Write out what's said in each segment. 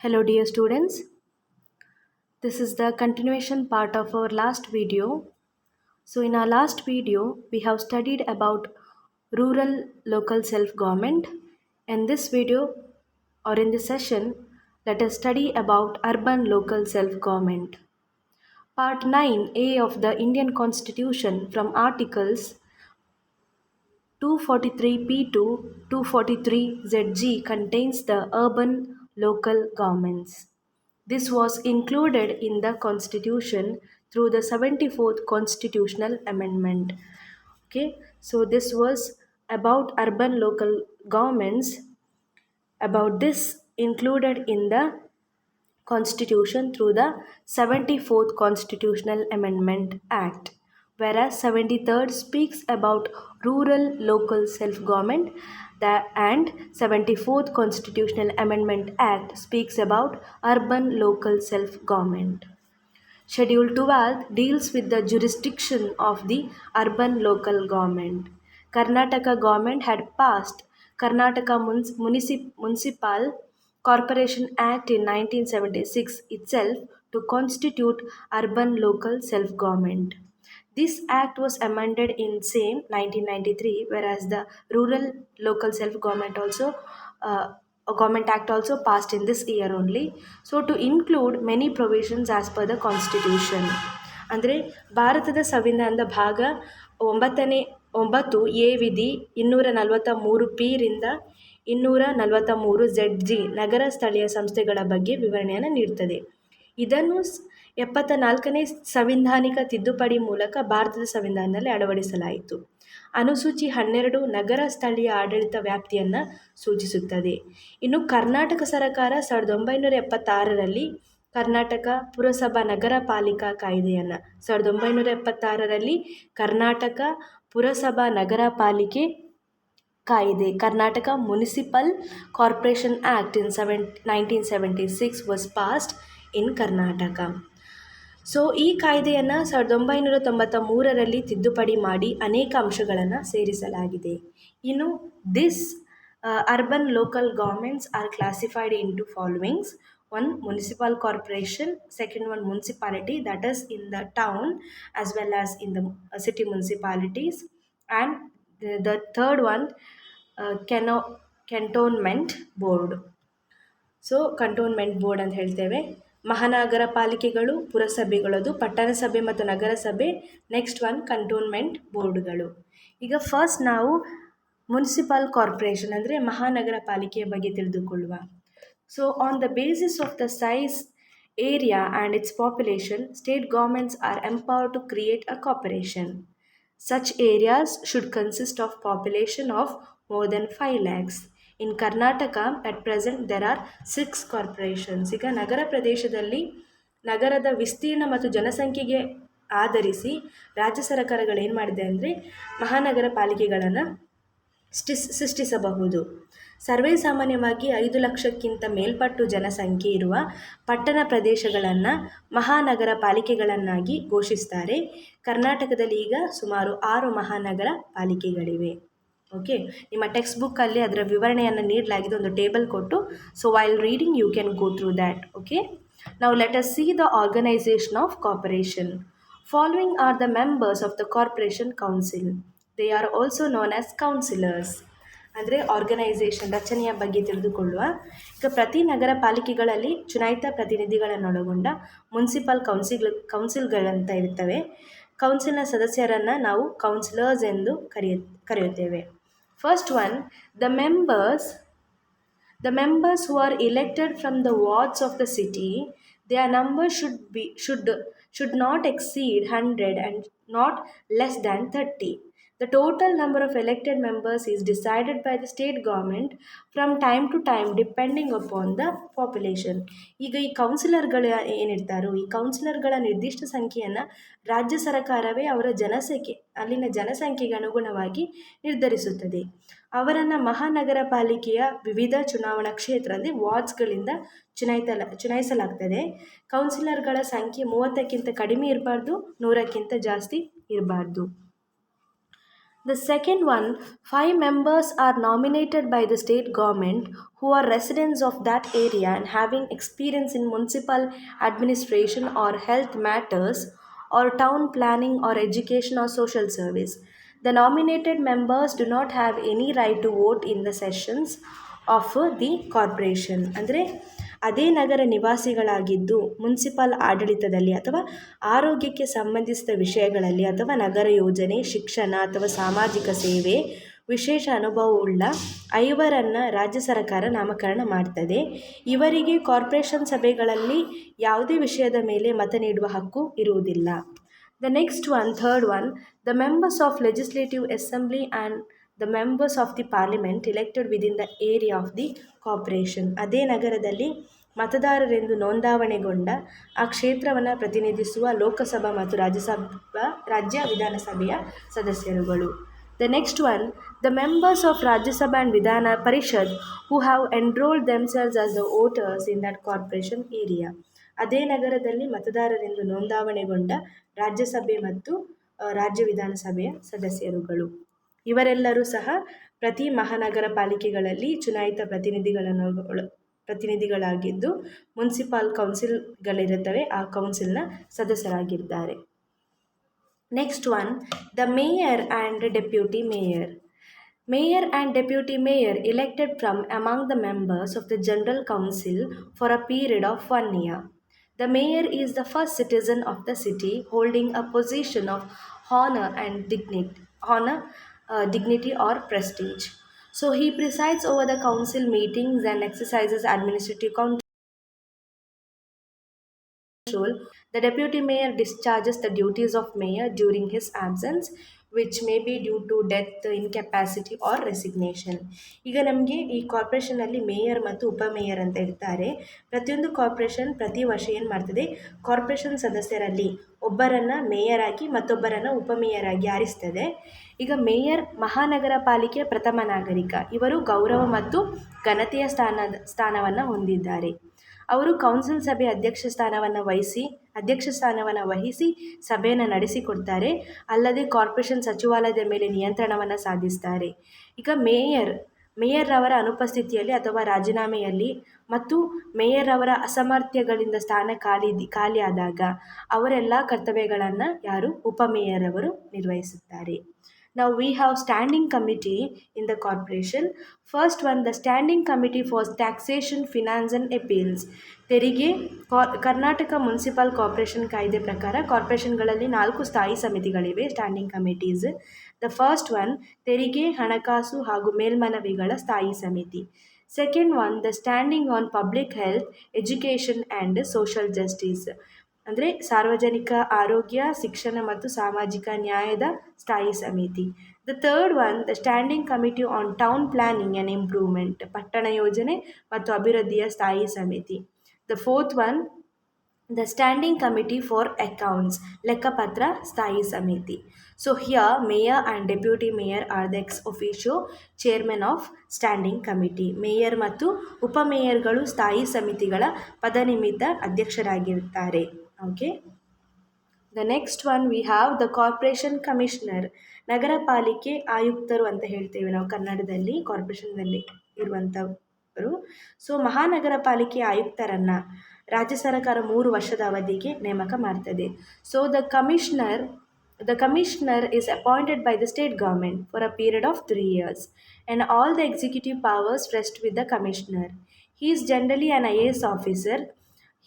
Hello dear students, this is the continuation part of our last video. So in our last video, we have studied about rural local self-government. In this video or in this session, let us study about urban local self-government. Part 9a of the Indian Constitution from Articles 243p to 243zg contains the urban local governments. This was included in the Constitution through the 74th Constitutional Amendment. Okay, so this was about urban local governments. About this included in the Constitution through the 74th Constitutional Amendment Act, whereas 73rd speaks about rural local self-government and 74th Constitutional Amendment Act speaks about urban local self-government. Schedule 12 deals with the jurisdiction of the urban local government. Karnataka government had passed Karnataka Municipal Corporation Act in 1976 itself to constitute urban local self-government. This act was amended in same 1993, whereas the rural local self-government also a government act also passed in this year only. So to include many provisions as per the constitution. ಅಂದರೆ ಭಾರತದ ಸಂವಿಧಾನದ ಭಾಗ ಒಂಬತ್ತು A ವಿಧಿ 243 P ರಿಂದ 243 ZG ನಗರ ಸ್ಥಳೀಯ ಸಂಸ್ಥೆಗಳ ಬಗ್ಗೆ ವಿವರಣೆಯನ್ನು ನೀಡುತ್ತದೆ. ಇದನ್ನು 74ನೇ ಸಂವಿಧಾನಿಕ ತಿದ್ದುಪಡಿ ಮೂಲಕ ಭಾರತದ ಸಂವಿಧಾನದಲ್ಲಿ ಅಳವಡಿಸಲಾಯಿತು. ಅನುಸೂಚಿ 12 ನಗರ ಸ್ಥಳೀಯ ಆಡಳಿತ ವ್ಯಾಪ್ತಿಯನ್ನು ಸೂಚಿಸುತ್ತದೆ. ಇನ್ನು ಕರ್ನಾಟಕ ಸರ್ಕಾರ 1976ರಲ್ಲಿ ಕರ್ನಾಟಕ ಪುರಸಭಾ ನಗರ ಪಾಲಿಕಾ ಕಾಯ್ದೆಯನ್ನು 1976ರಲ್ಲಿ ಕರ್ನಾಟಕ ಪುರಸಭಾ ನಗರ ಪಾಲಿಕೆ ಕಾಯ್ದೆ Karnataka municipal corporation act in 1976 was passed in Karnataka. So ಈ ಕಾಯ್ದೆಯನ್ನು 1993ರಲ್ಲಿ ತಿದ್ದುಪಡಿ ಮಾಡಿ ಅನೇಕ ಅಂಶಗಳನ್ನು ಸೇರಿಸಲಾಗಿದೆ. ಇನ್ನು this urban local governments are classified into followings. One, municipal corporation. Second one, municipality, that is in the town as well as in the city municipalities. And the third one, cantonment board. So cantonment board ಅಂತ ಹೇಳ್ತೇವೆ. ಮಹಾನಗರ ಪಾಲಿಕೆಗಳು, ಪುರಸಭೆಗಳದು, ಪಟ್ಟಣ ಸಭೆ ಮತ್ತು ನಗರಸಭೆ. Next one cantonment ಬೋರ್ಡ್ಗಳು. ಈಗ ಫಸ್ಟ್ ನಾವು ಮುನ್ಸಿಪಲ್ ಕಾರ್ಪೊರೇಷನ್ ಅಂದರೆ ಮಹಾನಗರ ಪಾಲಿಕೆಯ ಬಗ್ಗೆ ತಿಳಿದುಕೊಳ್ಳುವ. So on the basis of the size, area and its population, state governments are empowered to create a corporation. Such areas should consist of population of more than 5 lakhs. In Karnataka, at present, there are 6 corporations. ಈಗ ನಗರ ಪ್ರದೇಶದಲ್ಲಿ ನಗರದ ವಿಸ್ತೀರ್ಣ ಮತ್ತು ಜನಸಂಖ್ಯೆಗೆ ಆಧರಿಸಿ ರಾಜ್ಯ ಸರ್ಕಾರಗಳು ಏನು ಮಾಡಿದೆ ಅಂದರೆ ಮಹಾನಗರ ಪಾಲಿಕೆಗಳನ್ನು ಸೃಷ್ಟಿಸಬಹುದು. ಸರ್ವೇ ಸಾಮಾನ್ಯವಾಗಿ 5 ಲಕ್ಷಕ್ಕಿಂತ ಮೇಲ್ಪಟ್ಟು ಜನಸಂಖ್ಯೆ ಇರುವ ಪಟ್ಟಣ ಪ್ರದೇಶಗಳನ್ನು ಮಹಾನಗರ ಪಾಲಿಕೆಗಳನ್ನಾಗಿ ಘೋಷಿಸ್ತಾರೆ. ಕರ್ನಾಟಕದಲ್ಲಿ ಈಗ ಸುಮಾರು 6 ಮಹಾನಗರ ಪಾಲಿಕೆಗಳಿವೆ. ಓಕೆ, ನಿಮ್ಮ ಟೆಕ್ಸ್ಟ್ ಬುಕ್ಕಲ್ಲಿ ಅದರ ವಿವರಣೆಯನ್ನು ನೀಡಲಾಗಿದೆ, ಒಂದು ಟೇಬಲ್ ಕೊಟ್ಟು. So while reading you can go through that. Okay, now let us see the organisation of corporation. Following are the members of the corporation council. They are also known as councillors. ಅಂದರೆ organisation ರಚನೆಯ ಬಗ್ಗೆ ತಿಳಿದುಕೊಳ್ಳುವ. ಈಗ ಪ್ರತಿ ನಗರ ಪಾಲಿಕೆಗಳಲ್ಲಿ ಚುನಾಯಿತ ಪ್ರತಿನಿಧಿಗಳನ್ನೊಳಗೊಂಡ municipal ಕೌನ್ಸಿಲ್ಗಳಂತ ಇರ್ತವೆ. ಕೌನ್ಸಿಲ್ನ ಸದಸ್ಯರನ್ನು ನಾವು ಕೌನ್ಸಿಲರ್ಸ್ ಎಂದು ಕರೆಯುತ್ತೇವೆ. First one, the members who are elected from the wards of the city, their number should not exceed 100 and not less than 30. The total number of elected members is decided by the state government from time to time depending upon the population. ಈಗ ಈ ಕೌನ್ಸಿಲರ್ಗಳು ಏನಿರ್ತಾರೋ ಈ ಕೌನ್ಸಿಲರ್ಗಳ ನಿರ್ದಿಷ್ಟ ಸಂಖ್ಯೆಯನ್ನು ರಾಜ್ಯ ಸರ್ಕಾರವೇ ಅವರ ಅಲ್ಲಿನ ಜನಸಂಖ್ಯೆಗೆ ಅನುಗುಣವಾಗಿ ನಿರ್ಧರಿಸುತ್ತದೆ. ಅವರನ್ನು ಮಹಾನಗರ ಪಾಲಿಕೆಯ ವಿವಿಧ ಚುನಾವಣಾ ಕ್ಷೇತ್ರ ಅಂದರೆ ವಾರ್ಡ್ಸ್ಗಳಿಂದ ಚುನಾಯಿಸಲಾಗ್ತದೆ. ಕೌನ್ಸಿಲರ್ಗಳ ಸಂಖ್ಯೆ 30ಕ್ಕಿಂತ ಕಡಿಮೆ ಇರಬಾರ್ದು, 100ಕ್ಕಿಂತ ಜಾಸ್ತಿ ಇರಬಾರ್ದು. The second one, 5 members are nominated by the state government who are residents of that area and having experience in municipal administration or health matters or town planning or education or social service. The nominated members do not have any right to vote in the sessions of the corporation. ಅಂದರೆ ಅದೇ ನಗರ ನಿವಾಸಿಗಳಾಗಿದ್ದು municipal ಆಡಳಿತದಲ್ಲಿ ಅಥವಾ ಆರೋಗ್ಯಕ್ಕೆ ಸಂಬಂಧಿಸಿದ ವಿಷಯಗಳಲ್ಲಿ ಅಥವಾ ನಗರ ಯೋಜನೆ, ಶಿಕ್ಷಣ ಅಥವಾ ಸಾಮಾಜಿಕ ಸೇವೆ ವಿಶೇಷ ಅನುಭವವುಳ್ಳ 5 ರಾಜ್ಯ ಸರ್ಕಾರ ನಾಮಕರಣ ಮಾಡ್ತದೆ. ಇವರಿಗೆ ಕಾರ್ಪೊರೇಷನ್ ಸಭೆಗಳಲ್ಲಿ ಯಾವುದೇ ವಿಷಯದ ಮೇಲೆ ಮತ ನೀಡುವ ಹಕ್ಕು ಇರುವುದಿಲ್ಲ. The next one, third one, the members of legislative assembly and the members of the parliament elected within the area of the corporation. ಅದೇ ನಗರದಲ್ಲಿ ಮತದಾರರೆಂದು ನೋಂದಾವಣೆಗೊಂಡ ಆ ಕ್ಷೇತ್ರವನ್ನು ಪ್ರತಿನಿಧಿಸುವ ಲೋಕಸಭಾ ಮತ್ತು ರಾಜ್ಯ ವಿಧಾನಸಭೆಯ ಸದಸ್ಯರುಗಳು. The next one, the members of Rajya Sabha and Vidhana Parishad who have enrolled themselves as the voters in that corporation area. ಅದೇ ನಗರದಲ್ಲಿ ಮತದಾರರೆಂದು ನೋಂದಾವಣೆಗೊಂಡ ರಾಜ್ಯಸಭೆ ಮತ್ತು ರಾಜ್ಯ ವಿಧಾನಸಭೆಯ ಸದಸ್ಯರುಗಳು. ಇವರೆಲ್ಲರೂ ಸಹ ಪ್ರತಿ ಮಹಾನಗರ ಪಾಲಿಕೆಗಳಲ್ಲಿ ಚುನಾಯಿತ ಪ್ರತಿನಿಧಿಗಳಾಗಿದ್ದು ಮುನ್ಸಿಪಲ್ ಕೌನ್ಸಿಲ್ಗಳಿರುತ್ತವೆ, ಆ ಕೌನ್ಸಿಲ್ನ ಸದಸ್ಯರಾಗಿದ್ದಾರೆ. Next one, the mayor and deputy mayor. Mayor and deputy mayor elected from among the members of the general council for a period of 1 year. The mayor is the first citizen of the city holding a position of honor and dignity or prestige. So he presides over the council meetings and exercises administrative control. The deputy mayor discharges the duties of mayor during his absence, which may be due to death, incapacity or resignation. ಈಗ ನಮಗೆ ಈ ಕಾರ್ಪೊರೇಷನಲ್ಲಿ mayor ಮತ್ತು ಉಪಮೇಯರ್ ಅಂತ ಇರ್ತಾರೆ. ಪ್ರತಿಯೊಂದು corporation ಪ್ರತಿ ವರ್ಷ ಏನು ಮಾಡ್ತದೆ, ಕಾರ್ಪೊರೇಷನ್ ಸದಸ್ಯರಲ್ಲಿ ಒಬ್ಬರನ್ನು ಮೇಯರ್ ಆಗಿ ಮತ್ತೊಬ್ಬರನ್ನು ಉಪಮೇಯರ್ ಆಗಿ ಆರಿಸ್ತದೆ. ಈಗ ಮೇಯರ್ ಮಹಾನಗರ ಪಾಲಿಕೆಯ ಪ್ರಥಮ ನಾಗರಿಕ. ಇವರು ಗೌರವ ಮತ್ತು ಘನತೆಯ ಸ್ಥಾನವನ್ನು ಹೊಂದಿದ್ದಾರೆ. ಅವರು ಕೌನ್ಸಿಲ್ ಸಭೆ ಅಧ್ಯಕ್ಷ ಸ್ಥಾನವನ್ನು ವಹಿಸಿ ಸಭೆಯನ್ನು ನಡೆಸಿಕೊಡ್ತಾರೆ. ಅಲ್ಲದೆ ಕಾರ್ಪೊರೇಷನ್ ಸಚಿವಾಲಯದ ಮೇಲೆ ನಿಯಂತ್ರಣವನ್ನು ಸಾಧಿಸ್ತಾರೆ. ಈಗ ಮೇಯರ್ ಅವರ ಅನುಪಸ್ಥಿತಿಯಲ್ಲಿ ಅಥವಾ ರಾಜೀನಾಮೆಯಲ್ಲಿ ಮತ್ತು ಮೇಯರ್ ಅವರ ಅಸಾಮರ್ಥ್ಯಗಳಿಂದ ಸ್ಥಾನ ಖಾಲಿಯಾದಾಗ ಅವರೆಲ್ಲ ಕರ್ತವ್ಯಗಳನ್ನು ಉಪಮೇಯರ್ ಅವರು ನಿರ್ವಹಿಸುತ್ತಾರೆ. Now we have standing committee in the corporation. First one, the standing committee for taxation, finance and appeals. ತೆರಿಗೆ ಕರ್ನಾಟಕ ಮುನ್ಸಿಪಲ್ ಕಾರ್ಪೊರೇಷನ್ ಕಾಯ್ದೆ ಪ್ರಕಾರ ಕಾರ್ಪೊರೇಷನ್ಗಳಲ್ಲಿ 4 ಸ್ಥಾಯಿ ಸಮಿತಿಗಳಿವೆ, standing committees. The first one, ತೆರಿಗೆ, ಹಣಕಾಸು ಹಾಗೂ ಮೇಲ್ಮನವಿಗಳ ಸ್ಥಾಯಿ ಸಮಿತಿ. Second one, the standing on public health, education and social justice. ಅಂದರೆ ಸಾರ್ವಜನಿಕ ಆರೋಗ್ಯ, ಶಿಕ್ಷಣ ಮತ್ತು ಸಾಮಾಜಿಕ ನ್ಯಾಯದ ಸ್ಥಾಯಿ ಸಮಿತಿ. The third one, the standing committee on town planning and improvement, ಪಟ್ಟಣ ಯೋಜನೆ ಮತ್ತು ಅಭಿವೃದ್ಧಿಯ ಸ್ಥಾಯಿ ಸಮಿತಿ. The fourth one, the standing committee for accounts, ಲೆಕ್ಕಪತ್ರ ಸ್ಥಾಯಿ ಸಮಿತಿ. So here mayor and deputy mayor R the ex officio chairman of standing committee. Mayor ಮತ್ತು ಉಪಮೇಯರ್ಗಳು ಸ್ಥಾಯಿ ಸಮಿತಿಗಳ ಪದನಿಮಿತ್ತ ಅಧ್ಯಕ್ಷರಾಗಿರುತ್ತಾರೆ. Okay, the next one we have the corporation commissioner. ನಗರ ಪಾಲಿಕೆ ಆಯುಕ್ತರು ಅಂತ ಹೇಳ್ತೇವೆ ನಾವು ಕನ್ನಡದಲ್ಲಿ, ಕಾರ್ಪೊರೇಷನ್ನಲ್ಲಿ ಇರುವಂಥವರು. ಸೊ ಮಹಾನಗರ ಪಾಲಿಕೆ ಆಯುಕ್ತರನ್ನು ರಾಜ್ಯ ಸರ್ಕಾರ 3 ವರ್ಷದ ಅವಧಿಗೆ ನೇಮಕ ಮಾಡ್ತದೆ. So the commissioner is appointed by the state government for a period of 3 years and all the executive powers rest with the commissioner. He is generally an IAS officer.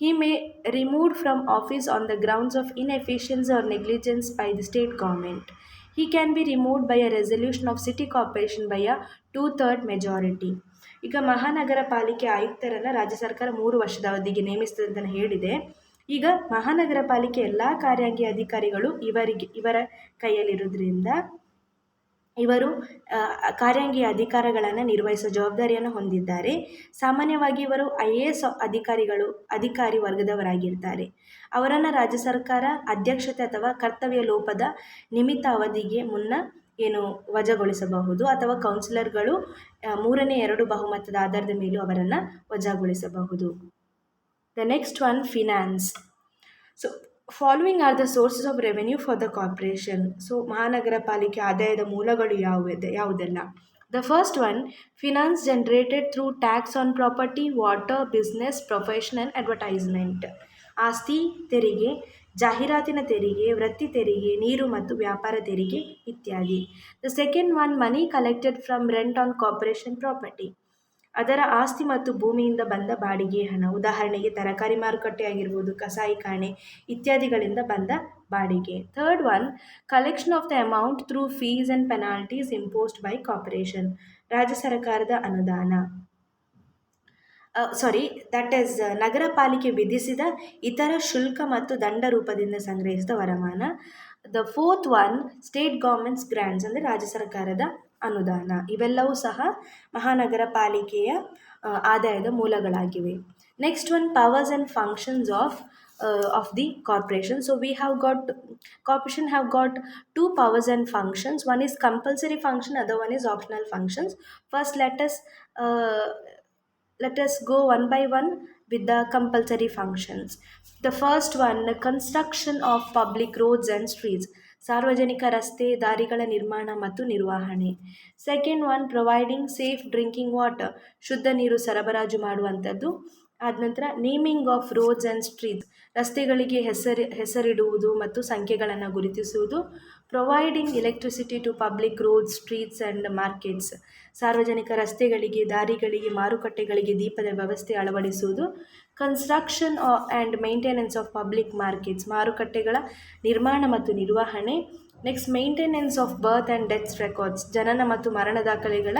He may removed from office on the grounds of inefficiency or negligence by the state government. He can be removed by a resolution of city corporation by a 2/3 majority. ಈಗ ಮಹಾನಗರ ಪಾಲಿಕೆ ಆಯುಕ್ತರನ್ನು ರಾಜ್ಯ ಸರ್ಕಾರ 3 ವರ್ಷದ ಅವಧಿಗೆ ನೇಮಿಸ್ತದೆ ಅಂತ ಹೇಳಿದೆ. ಈಗ ಮಹಾನಗರ ಪಾಲಿಕೆ ಎಲ್ಲ ಕಾರ್ಯಾಂಗಿ ಅಧಿಕಾರಿಗಳು ಇವರ ಕೈಯಲ್ಲಿರೋದ್ರಿಂದ ಇವರು ಕಾರ್ಯಾಂಗಿ ಅಧಿಕಾರಗಳನ್ನು ನಿರ್ವಹಿಸುವ ಜವಾಬ್ದಾರಿಯನ್ನು ಹೊಂದಿದ್ದಾರೆ. ಸಾಮಾನ್ಯವಾಗಿ ಇವರು IAS ಅಧಿಕಾರಿ ವರ್ಗದವರಾಗಿರ್ತಾರೆ. ಅವರನ್ನು ರಾಜ್ಯ ಸರ್ಕಾರ ಅಧ್ಯಕ್ಷತೆ ಅಥವಾ ಕರ್ತವ್ಯ ಲೋಪದ ನಿಮಿತ್ತ ಅವಧಿಗೆ ಮುನ್ನ ವಜಾಗೊಳಿಸಬಹುದು ಅಥವಾ ಕೌನ್ಸಿಲರ್ಗಳು 3/2 ಬಹುಮತದ ಆಧಾರದ ಮೇಲೂ ಅವರನ್ನು ವಜಾಗೊಳಿಸಬಹುದು. The next one, finance. So following are the sources of revenue for the corporation. So ಮಹಾನಗರ ಪಾಲಿಕೆ ಆದಾಯದ ಮೂಲಗಳು ಯಾವುದೆಲ್ಲ? The first one, finance generated through tax on property, water, business, profession and advertisement. ಆಸ್ತಿ ತೆರಿಗೆ, ಜಾಹೀರಾತಿನ ತೆರಿಗೆ, ವೃತ್ತಿ ತೆರಿಗೆ, ನೀರು ಮತ್ತು ವ್ಯಾಪಾರ ತೆರಿಗೆ ಇತ್ಯಾದಿ. The second one, money collected from rent on corporation property. ಅದರ ಆಸ್ತಿ ಮತ್ತು ಭೂಮಿಯಿಂದ ಬಂದ ಬಾಡಿಗೆ ಹಣ. ಉದಾಹರಣೆಗೆ ತರಕಾರಿ ಮಾರುಕಟ್ಟೆ ಆಗಿರ್ಬೋದು, ಕಸಾಯಿಖಾನೆ ಇತ್ಯಾದಿಗಳಿಂದ ಬಂದ ಬಾಡಿಗೆ. Third one, collection of the amount through fees and penalties imposed by corporation. ರಾಜ್ಯ ಸರ್ಕಾರದ ಅನುದಾನ, ದಟ್ ಈಸ್ ನಗರ ಪಾಲಿಕೆ ವಿಧಿಸಿದ ಇತರ ಶುಲ್ಕ ಮತ್ತು ದಂಡ ರೂಪದಿಂದ ಸಂಗ್ರಹಿಸಿದ ವರಮಾನ. The fourth one, state governments grants, ಅಂದರೆ ರಾಜ್ಯ ಸರ್ಕಾರದ ಅನುದಾನ. ಇವೆಲ್ಲವೂ ಸಹ ಮಹಾನಗರ ಪಾಲಿಕೆಯ ಆದಾಯದ ಮೂಲಗಳಾಗಿವೆ. Next one, powers and functions of the corporation. So we have got, corporation have got two powers and functions. One is compulsory function, other one is optional functions. First let us go one by one with the compulsory functions. The first one, the construction of public roads and streets. ಸಾರ್ವಜನಿಕ ರಸ್ತೆ ದಾರಿಗಳ ನಿರ್ಮಾಣ ಮತ್ತು ನಿರ್ವಹಣೆ. Second one, providing safe drinking water. ಶುದ್ಧ ನೀರು ಸರಬರಾಜು ಮಾಡುವಂಥದ್ದು. ಆದ ನಂತರ naming of roads and streets. ರಸ್ತೆಗಳಿಗೆ ಹೆಸರಿಡುವುದು ಮತ್ತು ಸಂಖ್ಯೆಗಳನ್ನು ಗುರುತಿಸುವುದು. Providing electricity to public roads, streets and markets. ಸಾರ್ವಜನಿಕ ರಸ್ತೆಗಳಿಗೆ, ದಾರಿಗಳಿಗೆ, ಮಾರುಕಟ್ಟೆಗಳಿಗೆ ದೀಪದ ವ್ಯವಸ್ಥೆ ಅಳವಡಿಸುವುದು. Construction and maintenance of public markets. ಮಾರುಕಟ್ಟೆಗಳ ನಿರ್ಮಾಣ ಮತ್ತು ನಿರ್ವಹಣೆ. Next, maintenance of birth and deaths records. ಜನನ ಮತ್ತು ಮರಣ ದಾಖಲೆಗಳ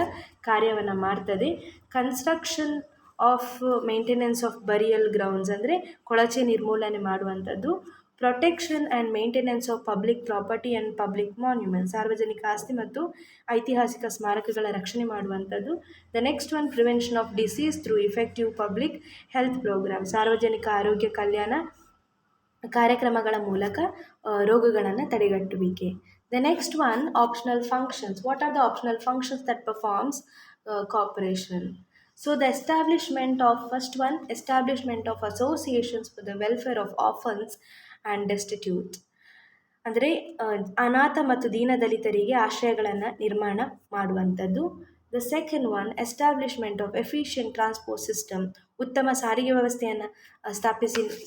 ಕಾರ್ಯವನ್ನು ಮಾಡ್ತದೆ. Construction of maintenance of burial grounds, ಅಂದರೆ ಕೊಳಚೆ ನಿರ್ಮೂಲನೆ ಮಾಡುವಂಥದ್ದು. Protection and maintenance of public property and public monuments. ಸಾರ್ವಜನಿಕ ಆಸ್ತಿ ಮತ್ತು ಐತಿಹಾಸಿಕ ಸ್ಮಾರಕಗಳ ರಕ್ಷಣೆ ಮಾಡುವಂಥದ್ದು. The next one, prevention of disease through effective public health programme. ಸಾರ್ವಜನಿಕ ಆರೋಗ್ಯ ಕಲ್ಯಾಣ ಕಾರ್ಯಕ್ರಮಗಳ ಮೂಲಕ ರೋಗಗಳನ್ನು ತಡೆಗಟ್ಟುವಿಕೆ. The next one, optional functions. What are the optional functions that performs corporation? So the establishment of associations for the welfare of orphans and destitute. ಅಂದರೆ ಅನಾಥ ಮತ್ತು ದೀನದಲಿತರಿಗೆ ಆಶ್ರಯಗಳನ್ನು ನಿರ್ಮಾಣ ಮಾಡುವಂಥದ್ದು. The second one, establishment of efficient transport system. ಉತ್ತಮ ಸಾರಿಗೆ ವ್ಯವಸ್ಥೆಯನ್ನು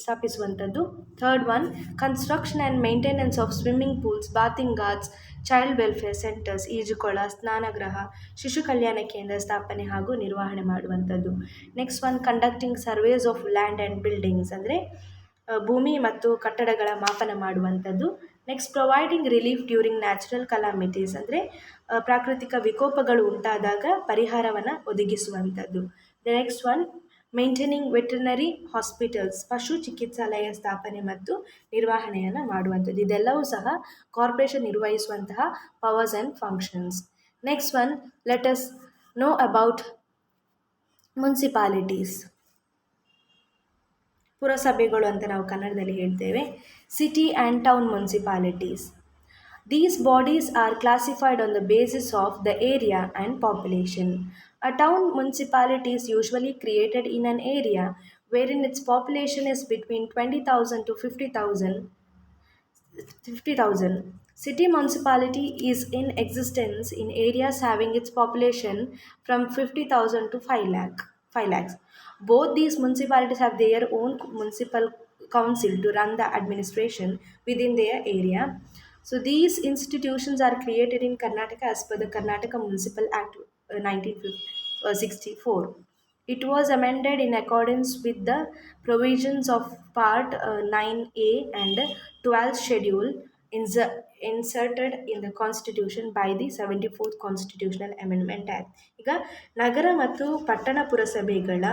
ಸ್ಥಾಪಿಸುವಂಥದ್ದು. Third one, construction and maintenance of swimming pools, bathing guards, child welfare centres, ಈಜುಕೊಳ, ಸ್ನಾನಗೃಹ, ಶಿಶು ಕಲ್ಯಾಣ ಕೇಂದ್ರ ಸ್ಥಾಪನೆ ಹಾಗೂ ನಿರ್ವಹಣೆ ಮಾಡುವಂಥದ್ದು. Next one, conducting surveys of land and buildings, ಅಂದರೆ ಭೂಮಿ ಮತ್ತು ಕಟ್ಟಡಗಳ ಮಾಪನ ಮಾಡುವಂಥದ್ದು. Next, providing relief during natural calamities, ಅಂದರೆ ಪ್ರಾಕೃತಿಕ ವಿಕೋಪಗಳು ಉಂಟಾದಾಗ ಪರಿಹಾರವನ್ನು ಒದಗಿಸುವಂಥದ್ದು. The next one, maintaining veterinary hospitals, ಪಶು ಚಿಕಿತ್ಸಾಲಯ ಸ್ಥಾಪನೆ ಮತ್ತು ನಿರ್ವಹಣೆಯನ್ನು ಮಾಡುವಂಥದ್ದು. ಇದೆಲ್ಲವೂ ಸಹ ಕಾರ್ಪೊರೇಷನ್ ನಿರ್ವಹಿಸುವಂತಹ powers and functions. Next one, let us know about municipalities. ಪುರಸಭೆಗಳು ಅಂತ ನಾವು ಕನ್ನಡದಲ್ಲಿ ಹೇಳ್ತೇವೆ. City and town municipalities. These bodies are classified on the basis of the area and population. A town municipality is usually created in an area wherein its population is between 20,000 to 50,000. City municipality is in existence in areas having its population from 50,000 to 5 lakhs. Both these municipalities have their own municipal council to run the administration within their area. So these institutions are created in Karnataka as per the Karnataka Municipal Act 1964. It was amended in accordance with the provisions of Part 9A and 12th Schedule inserted in the Constitution by the 74th Constitutional Amendment Act. ಈಗ ನಗರ ಮತ್ತು ಪಟ್ಟಣ ಪುರಸಭೆಗಳ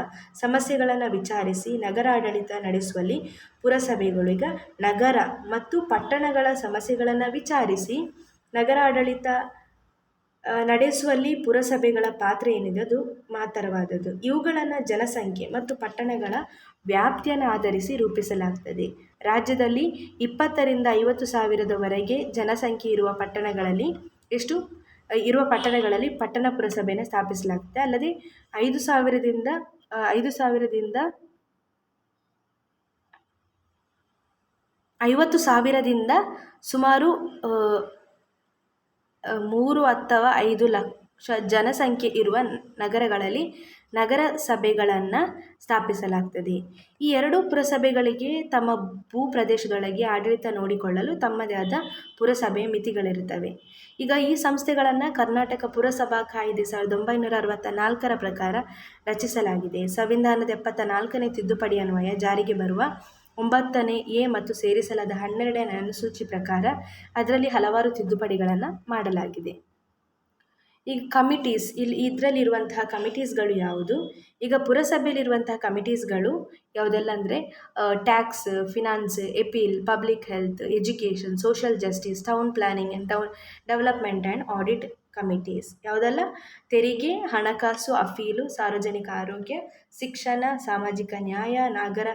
ಸಮಸ್ಯೆಗಳನ್ನು ವಿಚಾರಿಸಿ ನಗರ ಆಡಳಿತ ನಡೆಸುವಲ್ಲಿ ಪುರಸಭೆಗಳು, ಈಗ ನಗರ ಮತ್ತು ಪಟ್ಟಣಗಳ ಸಮಸ್ಯೆಗಳನ್ನು ವಿಚಾರಿಸಿ ನಗರ ಆಡಳಿತ ನಡೆಸುವಲ್ಲಿ ಪುರಸಭೆಗಳ ಪಾತ್ರ ಏನಿದೆ ಅದು ಮಹತ್ತರವಾದದ್ದು. ಇವುಗಳನ್ನು ಜನಸಂಖ್ಯೆ ಮತ್ತು ಪಟ್ಟಣಗಳ ವ್ಯಾಪ್ತಿಯನ್ನು ಆಧರಿಸಿ ರೂಪಿಸಲಾಗ್ತದೆ. ರಾಜ್ಯದಲ್ಲಿ 20,000 to 50,000 ಜನಸಂಖ್ಯೆ ಇರುವ ಪಟ್ಟಣಗಳಲ್ಲಿ ಪಟ್ಟಣ ಪುರಸಭೆಯನ್ನು ಸ್ಥಾಪಿಸಲಾಗ್ತದೆ. ಅಲ್ಲದೆ 5,000 50,000ದಿಂದ ಸುಮಾರು 3 ಅಥವಾ 5 ಲಕ್ಷ ಜನಸಂಖ್ಯೆ ಇರುವ ನಗರಗಳಲ್ಲಿ ನಗರಸಭೆಗಳನ್ನು ಸ್ಥಾಪಿಸಲಾಗ್ತದೆ. ಈ ಎರಡೂ ಪುರಸಭೆಗಳಿಗೆ ತಮ್ಮ ಭೂಪ್ರದೇಶದೊಳಗೆ ಆಡಳಿತ ನೋಡಿಕೊಳ್ಳಲು ತಮ್ಮದೇ ಆದ ಪುರಸಭೆಯ ಮಿತಿಗಳಿರುತ್ತವೆ. ಈಗ ಈ ಸಂಸ್ಥೆಗಳನ್ನು ಕರ್ನಾಟಕ ಪುರಸಭಾ ಕಾಯ್ದೆ 1964 ಪ್ರಕಾರ ರಚಿಸಲಾಗಿದೆ. ಸಂವಿಧಾನದ 74ನೇ ತಿದ್ದುಪಡಿ ಅನ್ವಯ ಜಾರಿಗೆ ಬರುವ 9ನೇ ಎ ಮತ್ತು ಸೇರಿಸಲಾದ 12ನೇ ಅನುಸೂಚಿ ಪ್ರಕಾರ ಅದರಲ್ಲಿ ಹಲವಾರು ತಿದ್ದುಪಡಿಗಳನ್ನು ಮಾಡಲಾಗಿದೆ. ಈಗ ಕಮಿಟೀಸ್, ಇದರಲ್ಲಿರುವಂತಹ ಕಮಿಟೀಸ್ಗಳು ಯಾವುದು? ಈಗ ಪುರಸಭೆಯಲ್ಲಿರುವಂತಹ ಕಮಿಟೀಸ್ಗಳು ಯಾವುದೆಲ್ಲ ಅಂದರೆ tax, finance, appeal, public health, education, social justice, town planning and town development and audit committees. ಯಾವುದೆಲ್ಲ? ತೆರಿಗೆ, ಹಣಕಾಸು, ಅಪೀಲು, ಸಾರ್ವಜನಿಕ ಆರೋಗ್ಯ, ಶಿಕ್ಷಣ, ಸಾಮಾಜಿಕ ನ್ಯಾಯ, ನಗರ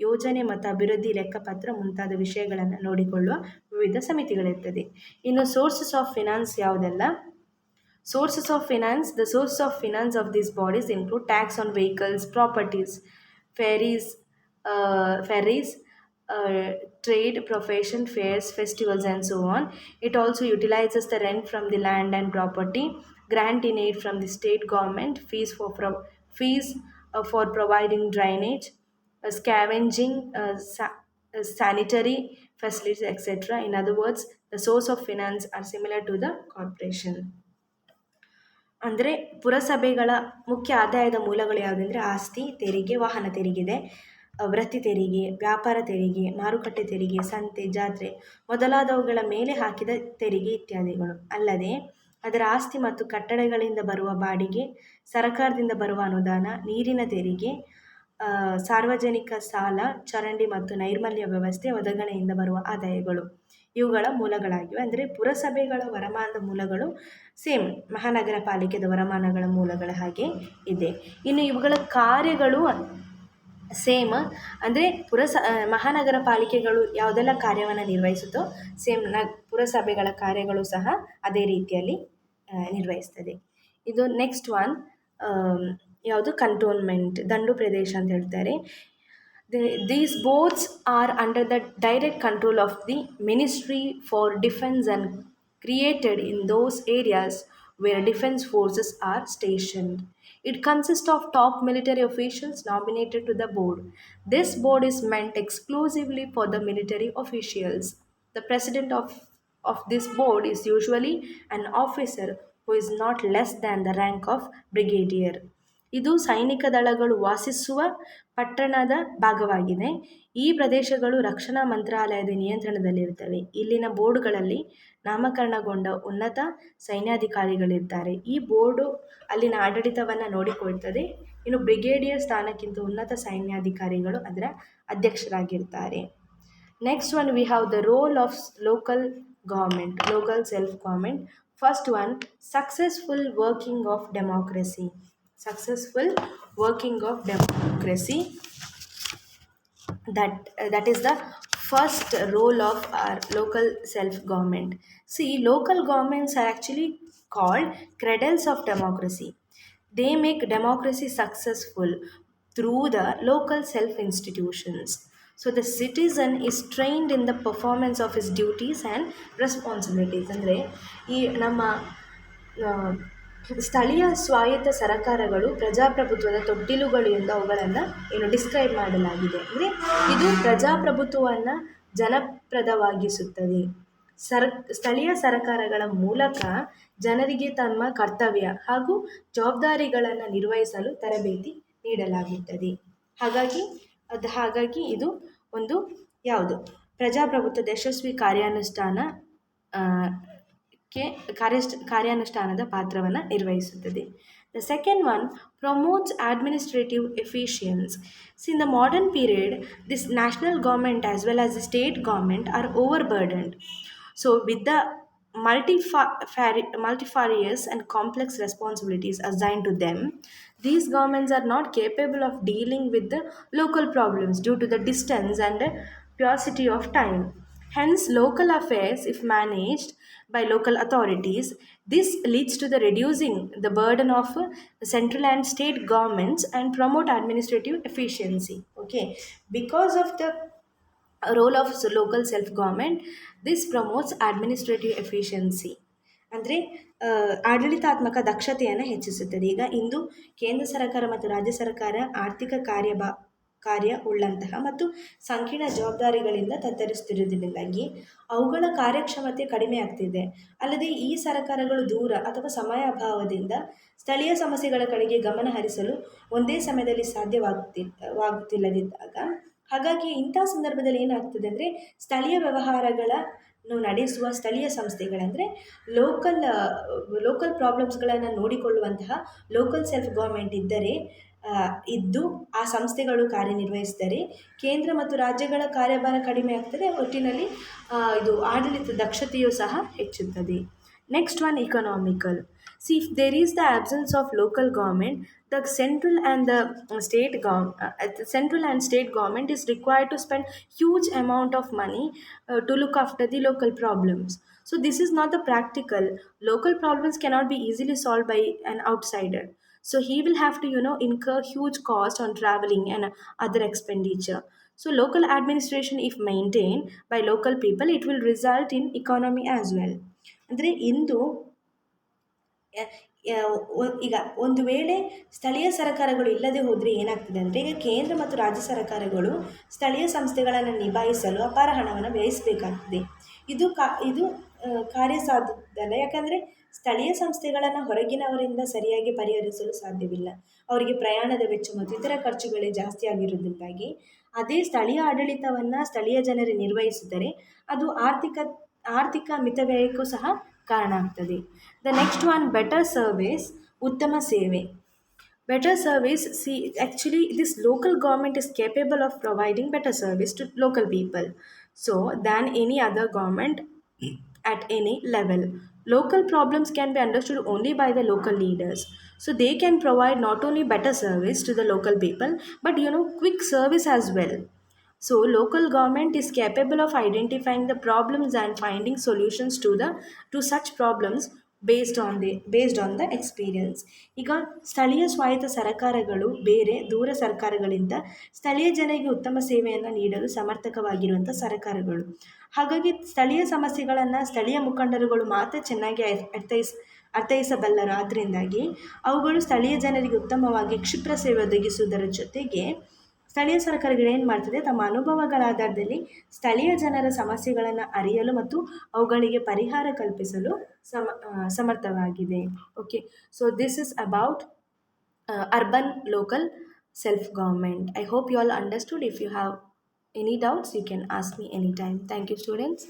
ಯೋಜನೆ ಮತ್ತು ಅಭಿವೃದ್ಧಿ, ಲೆಕ್ಕಪತ್ರ ಮುಂತಾದ ವಿಷಯಗಳನ್ನು ನೋಡಿಕೊಳ್ಳುವ ವಿವಿಧ ಸಮಿತಿಗಳಿರ್ತದೆ. ಇನ್ನು ಸೋರ್ಸಸ್ ಆಫ್ ಫಿನಾನ್ಸ್ ಯಾವುದೆಲ್ಲ? Sources of finance. The source of finance of these bodies include tax on vehicles, properties, ferries, trade, profession, fairs, festivals, and so on. It also utilizes the rent from the land and property, grant in aid from the state government, fees for providing drainage, scavenging, sanitary facilities, etc. In other words, the source of finance are similar to the corporation. ಅಂದರೆ ಪುರಸಭೆಗಳ ಮುಖ್ಯ ಆದಾಯದ ಮೂಲಗಳು ಯಾವುದಂದರೆ ಆಸ್ತಿ ತೆರಿಗೆ, ವಾಹನ ತೆರಿಗೆ ಇದೆ, ವೃತ್ತಿ ತೆರಿಗೆ, ವ್ಯಾಪಾರ ತೆರಿಗೆ, ಮಾರುಕಟ್ಟೆ ತೆರಿಗೆ, ಸಂತೆ, ಜಾತ್ರೆ ಮೊದಲಾದವುಗಳ ಮೇಲೆ ಹಾಕಿದ ತೆರಿಗೆ ಇತ್ಯಾದಿಗಳು. ಅಲ್ಲದೆ ಅದರ ಆಸ್ತಿ ಮತ್ತು ಕಟ್ಟಡಗಳಿಂದ ಬರುವ ಬಾಡಿಗೆ, ಸರಕಾರದಿಂದ ಬರುವ ಅನುದಾನ, ನೀರಿನ ತೆರಿಗೆ, ಸಾರ್ವಜನಿಕ ಸಾಲ, ಚರಂಡಿ ಮತ್ತು ನೈರ್ಮಲ್ಯ ವ್ಯವಸ್ಥೆ ಒದಗಣೆಯಿಂದ ಬರುವ ಆದಾಯಗಳು ಇವುಗಳ ಮೂಲಗಳಾಗಿವೆ. ಅಂದರೆ ಪುರಸಭೆಗಳ ವರಮಾನದ ಮೂಲಗಳು ಸೇಮ್ ಮಹಾನಗರ ಪಾಲಿಕೆದ ವರಮಾನಗಳ ಮೂಲಗಳ ಹಾಗೆ ಇದೆ. ಇನ್ನು ಇವುಗಳ ಕಾರ್ಯಗಳು ಸೇಮ್, ಅಂದರೆ ಮಹಾನಗರ ಪಾಲಿಕೆಗಳು ಯಾವುದೆಲ್ಲ ಕಾರ್ಯವನ್ನು ನಿರ್ವಹಿಸುತ್ತೋ ಸೇಮ್ ಪುರಸಭೆಗಳ ಕಾರ್ಯಗಳು ಸಹ ಅದೇ ರೀತಿಯಲ್ಲಿ ನಿರ್ವಹಿಸ್ತದೆ. ಇದು ನೆಕ್ಸ್ಟ್ ಒನ್ ಯಾವುದು? ಕಂಟೋನ್ಮೆಂಟ್, ದಂಡು ಪ್ರದೇಶ ಅಂತ ಹೇಳ್ತಾರೆ. These boards are under the direct control of the Ministry for Defence and created in those areas where defence forces are stationed. It consists of top military officials nominated to the board. This board is meant exclusively for the military officials. The president of this board is usually an officer who is not less than the rank of brigadier. ಇದು ಸೈನಿಕ ದಳಗಳು ವಾಸಿಸುವ ಪಟ್ಟಣದ ಭಾಗವಾಗಿದೆ. ಈ ಪ್ರದೇಶಗಳು ರಕ್ಷಣಾ ಮಂತ್ರಾಲಯದ ನಿಯಂತ್ರಣದಲ್ಲಿರುತ್ತವೆ. ಇಲ್ಲಿನ ಬೋರ್ಡ್ಗಳಲ್ಲಿ ನಾಮಕರಣಗೊಂಡ ಉನ್ನತ ಸೈನ್ಯಾಧಿಕಾರಿಗಳಿರ್ತಾರೆ. ಈ ಬೋರ್ಡು ಅಲ್ಲಿನ ಆಡಳಿತವನ್ನು ನೋಡಿಕೊಳ್ತದೆ. ಇನ್ನು ಬ್ರಿಗೇಡಿಯರ್ ಸ್ಥಾನಕ್ಕಿಂತ ಉನ್ನತ ಸೈನ್ಯಾಧಿಕಾರಿಗಳು ಅದರ ಅಧ್ಯಕ್ಷರಾಗಿರ್ತಾರೆ. Next one we have the role of local government, local self government. First one, successful working of democracy. Successful working of democracy, that is the first role of our local self government. See, local governments are actually called cradles of democracy. They make democracy successful through the local self institutions. So the citizen is trained in the performance of his duties and responsibilities. ಅಂದರೆ ಈ ನಮ್ಮ ಸ್ಥಳೀಯ ಸ್ವಾಯತ್ತ ಸರ್ಕಾರಗಳು ಪ್ರಜಾಪ್ರಭುತ್ವದ ತೊಟ್ಟಿಲುಗಳು ಎಂದು ಅವುಗಳನ್ನು describe ಮಾಡಲಾಗಿದೆ. ಅಂದರೆ ಇದು ಪ್ರಜಾಪ್ರಭುತ್ವವನ್ನು ಜನಪ್ರದವಾಗಿಸುತ್ತದೆ. ಸ್ಥಳೀಯ ಸರ್ಕಾರಗಳ ಮೂಲಕ ಜನರಿಗೆ ತಮ್ಮ ಕರ್ತವ್ಯ ಹಾಗೂ ಜವಾಬ್ದಾರಿಗಳನ್ನು ನಿರ್ವಹಿಸಲು ತರಬೇತಿ ನೀಡಲಾಗುತ್ತದೆ. ಹಾಗಾಗಿ ಇದು ಒಂದು ಯಾವುದು ಪ್ರಜಾಪ್ರಭುತ್ವದ ಯಶಸ್ವಿ ಕಾರ್ಯಾನುಷ್ಠಾನದ ಪಾತ್ರವನ್ನು ನಿರ್ವಹಿಸುತ್ತದೆ. The second one promotes administrative efficiency. See, in the modern period, this national government as well as the state government are overburdened. So, with the multifarious and complex responsibilities assigned to them, these governments are not capable of dealing with the local problems due to the distance and the paucity of time. Hence, local affairs, if managed by local authorities, this leads to the reducing the burden of central and state governments and promote administrative efficiency. Okay, because of the roll of local self government. This promotes administrative efficiency. ಅಂದರೆ ಆಡಳಿತಾತ್ಮಕ ದಕ್ಷತೆಯನ್ನು ಹೆಚ್ಚಿಸುತ್ತದೆ. ಈಗ ಇಂದು ಕೇಂದ್ರ ಸರ್ಕಾರ ಮತ್ತು ರಾಜ್ಯ ಸರ್ಕಾರ ಆರ್ಥಿಕ ಕಾರ್ಯ ಉಳ್ಳಂತಹ ಮತ್ತು ಸಂಕೀರ್ಣ ಜವಾಬ್ದಾರಿಗಳಿಂದ ತತ್ತರಿಸುತ್ತಿರುವುದರಿಂದಾಗಿ ಅವುಗಳ ಕಾರ್ಯಕ್ಷಮತೆ ಕಡಿಮೆ ಆಗ್ತಿದೆ. ಅಲ್ಲದೆ ಈ ಸರ್ಕಾರಗಳು ದೂರ ಅಥವಾ ಸಮಯ ಅಭಾವದಿಂದ ಸ್ಥಳೀಯ ಸಮಸ್ಯೆಗಳ ಕಡೆಗೆ ಗಮನ ಹರಿಸಲು ಒಂದೇ ಸಮಯದಲ್ಲಿ ವಾಗುತ್ತಿಲ್ಲದಿದ್ದಾಗ, ಹಾಗಾಗಿ ಇಂಥ ಸಂದರ್ಭದಲ್ಲಿ ಏನಾಗ್ತದೆ ಅಂದರೆ ಸ್ಥಳೀಯ ವ್ಯವಹಾರಗಳನ್ನು ನಡೆಸುವ ಸ್ಥಳೀಯ ಸಂಸ್ಥೆಗಳಂದರೆ ಲೋಕಲ್ ಲೋಕಲ್ ಪ್ರಾಬ್ಲಮ್ಸ್ಗಳನ್ನು ನೋಡಿಕೊಳ್ಳುವಂತಹ ಲೋಕಲ್ ಸೆಲ್ಫ್ ಗೌರ್ಮೆಂಟ್ ಇದ್ದು ಆ ಸಂಸ್ಥೆಗಳು ಕಾರ್ಯನಿರ್ವಹಿಸಿದರೆ ಕೇಂದ್ರ ಮತ್ತು ರಾಜ್ಯಗಳ ಕಾರ್ಯಭಾರ ಕಡಿಮೆ ಆಗ್ತದೆ. ಒಟ್ಟಿನಲ್ಲಿ ಇದು ಆಡಳಿತ ದಕ್ಷತೆಯೂ ಸಹ ಹೆಚ್ಚುತ್ತದೆ. Next one, economical. See, if there is the absence of local government, the central and state government is required to spend huge amount of money to look after the local problems. So this is not the practical. Local problems cannot be easily solved by an outsider. So he will have to incur huge cost on traveling and other expenditure. So local administration, if maintained by local people, it will result in economy as well. ಅಂದರೆ ಇಂದು ಈಗ ಒಂದು ವೇಳೆ ಸ್ಥಳೀಯ ಸರ್ಕಾರಗಳು ಇಲ್ಲದೆ ಹೋದರೆ ಏನಾಗ್ತದೆ ಅಂದರೆ, ಈಗ ಕೇಂದ್ರ ಮತ್ತು ರಾಜ್ಯ ಸರ್ಕಾರಗಳು ಸ್ಥಳೀಯ ಸಂಸ್ಥೆಗಳನ್ನು ನಿಭಾಯಿಸಲು ಅಪಾರ ಹಣವನ್ನು ವ್ಯಯಿಸಬೇಕಾಗ್ತದೆ. ಇದು ಕಾರ್ಯಸಾಧ್ಯಲ್ಲ. ಯಾಕಂದರೆ ಸ್ಥಳೀಯ ಸಂಸ್ಥೆಗಳನ್ನು ಹೊರಗಿನವರಿಂದ ಸರಿಯಾಗಿ ಪರಿಹರಿಸಲು ಸಾಧ್ಯವಿಲ್ಲ. ಅವರಿಗೆ ಪ್ರಯಾಣದ ವೆಚ್ಚ ಮತ್ತು ಇತರ ಖರ್ಚುಗಳೇ ಜಾಸ್ತಿ ಆಗಿರುವುದರಿಂದಾಗಿ ಅದೇ ಸ್ಥಳೀಯ ಆಡಳಿತವನ್ನು ಸ್ಥಳೀಯ ಜನರು ನಿರ್ವಹಿಸಿದರೆ ಅದು ಆರ್ಥಿಕ ಮಿತವ್ಯಯಕ್ಕೂ ಸಹ ಕಾರಣ ಆಗ್ತದೆ. The next one, better service, ಉತ್ತಮ ಸೇವೆ. Better service, see, actually this local government is capable of providing better service to local people so than any other government at any level. Local problems can be understood only by the local leaders, so they can provide not only better service to the local people but quick service as well. So local government is capable of identifying the problems and finding solutions to such problems based on the experience. ಈಗ ಸ್ಥಳೀಯ ಸ್ವಾಯತ್ತ ಸರ್ಕಾರಗಳು ಬೇರೆ ದೂರ ಸರ್ಕಾರಗಳಿಂದ ಸ್ಥಳೀಯ ಜನರಿಗೆ ಉತ್ತಮ ಸೇವೆಯನ್ನು ನೀಡಲು ಸಮರ್ಥಕವಾಗಿರುವಂಥ ಸರ್ಕಾರಗಳು. ಹಾಗಾಗಿ ಸ್ಥಳೀಯ ಸಮಸ್ಯೆಗಳನ್ನು ಸ್ಥಳೀಯ ಮುಖಂಡರುಗಳು ಮಾತ್ರ ಚೆನ್ನಾಗಿ ಅರ್ಥೈಸಬಲ್ಲರು. ಆದ್ದರಿಂದಾಗಿ ಅವುಗಳು ಸ್ಥಳೀಯ ಜನರಿಗೆ ಉತ್ತಮವಾಗಿ ಕ್ಷಿಪ್ರ ಸೇವೆ ಒದಗಿಸುವುದರ ಜೊತೆಗೆ ಸ್ಥಳೀಯ ಸರ್ಕಾರಗಳು ಏನು ಮಾಡ್ತದೆ, ತಮ್ಮ ಅನುಭವಗಳ ಆಧಾರದಲ್ಲಿ ಸ್ಥಳೀಯ ಜನರ ಸಮಸ್ಯೆಗಳನ್ನು ಅರಿಯಲು ಮತ್ತು ಅವುಗಳಿಗೆ ಪರಿಹಾರ ಕಲ್ಪಿಸಲು ಸಮರ್ಥವಾಗಿದೆ. Okay, so this is about urban local self government. I hope you all understood. If you have any doubts, you can ask me anytime. Thank you, students.